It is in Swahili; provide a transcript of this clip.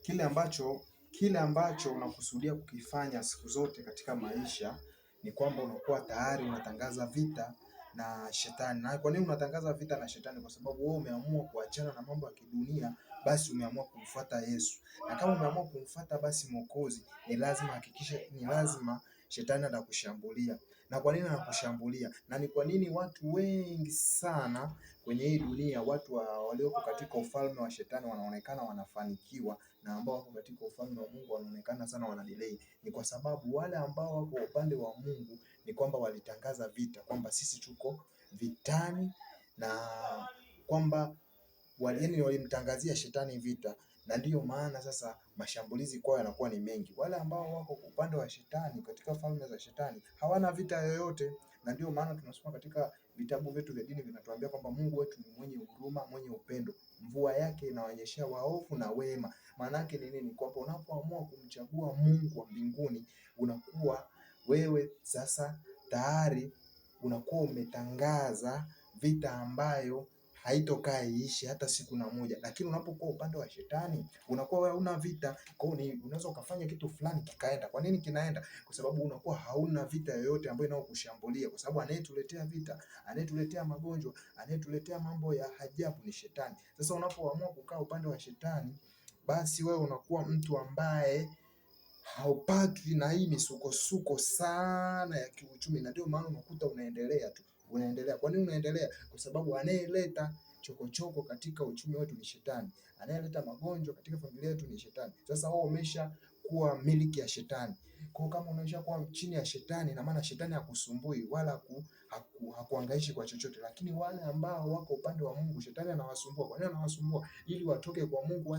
Kile ambacho kile ambacho unakusudia kukifanya siku zote katika maisha ni kwamba unakuwa tayari unatangaza vita na shetani. Na kwa nini unatangaza vita na shetani? Kwa sababu wewe umeamua kuachana na mambo ya kidunia, basi umeamua kumfuata Yesu. Na kama umeamua kumfuata basi Mwokozi, ni lazima shetani atakushambulia. Na kwa nini anakushambulia? Na ni kwa nini watu wengi sana kwenye hii dunia, watu walioko katika ufalme wa shetani wanaonekana wanafanikiwa, na ambao wako katika ufalme wa Mungu wanaonekana sana wanadelay? Ni kwa sababu wale ambao wako upande wa Mungu ni kwamba walitangaza vita, kwamba sisi tuko vitani, na kwamba walimtangazia shetani vita, na ndiyo maana sasa mashambulizi kwao yanakuwa ni mengi. Wale ambao wako upande wa shetani, katika falme za shetani, hawana vita yoyote, na ndiyo maana tunasoma katika vitabu vyetu vya dini vinatuambia kwamba Mungu wetu ni mwenye huruma, mwenye upendo, mvua yake inawanyeshea waovu na wema. Maana yake ni nini? Kwamba unapoamua kumchagua Mungu wa mbinguni, unakuwa wewe sasa tayari unakuwa umetangaza vita ambayo haitokaa iishi hata siku na moja. Lakini unapokuwa upande wa shetani, unakuwa wewe hauna vita. Kwa hiyo unaweza ukafanya kitu fulani kikaenda. Kwa nini kinaenda? Kwa sababu unakuwa hauna vita yoyote ambayo inayokushambulia, kwa sababu anayetuletea vita, anayetuletea magonjwa, anayetuletea mambo ya ajabu ni shetani. Sasa unapoamua kukaa upande wa shetani, basi wewe unakuwa mtu ambaye haupatwi na hii misukosuko sana ya kiuchumi, na ndio maana unakuta unaendelea tu unaendelea. Kwa nini unaendelea? Kwa sababu anayeleta chokochoko katika uchumi wetu ni shetani, anayeleta magonjwa katika familia yetu ni shetani. Sasa wewe umesha kuwa miliki ya shetani. Kwa kama umesha kuwa chini ya shetani, na maana shetani hakusumbui wala hakuangaishi kwa chochote. Lakini wale ambao wako upande wa Mungu, shetani anawasumbua. Kwa nini anawasumbua? Ili watoke kwa Mungu.